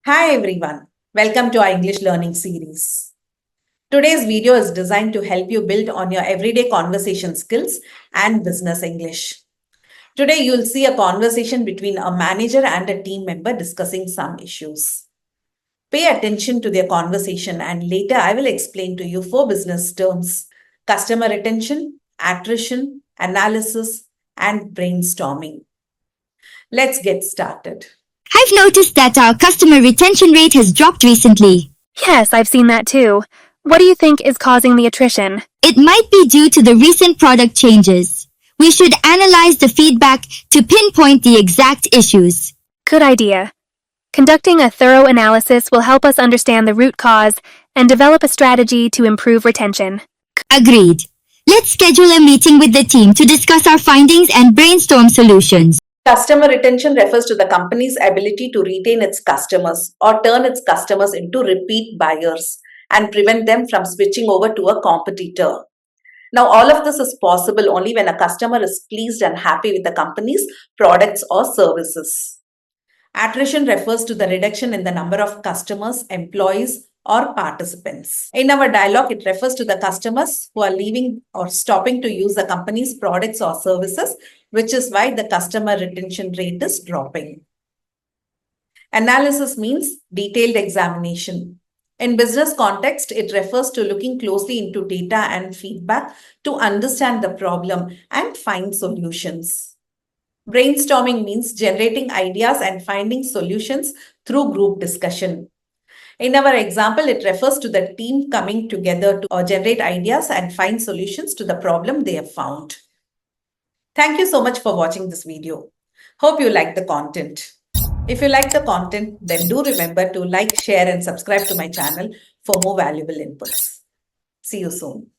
Hi everyone, welcome to our English learning series. Today's video is designed to help you build on your everyday conversation skills and business English. Today you'll see a conversation between a manager and a team member discussing some issues. Pay attention to their conversation and later I will explain to you four business terms: customer retention, attrition, analysis, and brainstorming. Let's get started. I've noticed that our customer retention rate has dropped recently. Yes, I've seen that too. What do you think is causing the attrition? It might be due to the recent product changes. We should analyze the feedback to pinpoint the exact issues. Good idea. Conducting a thorough analysis will help us understand the root cause and develop a strategy to improve retention. Agreed. Let's schedule a meeting with the team to discuss our findings and brainstorm solutions. Customer retention refers to the company's ability to retain its customers or turn its customers into repeat buyers and prevent them from switching over to a competitor. Now, all of this is possible only when a customer is pleased and happy with the company's products or services. Attrition refers to the reduction in the number of customers, employees, or participants. In our dialogue, it refers to the customers who are leaving or stopping to use the company's products or services, which is why the customer retention rate is dropping. Analysis means detailed examination. In business context, it refers to looking closely into data and feedback to understand the problem and find solutions. Brainstorming means generating ideas and finding solutions through group discussion. In our example, it refers to the team coming together to generate ideas and find solutions to the problem they have found. Thank you so much for watching this video. Hope you liked the content. If you like the content, then do remember to like, share, and subscribe to my channel for more valuable inputs. See you soon.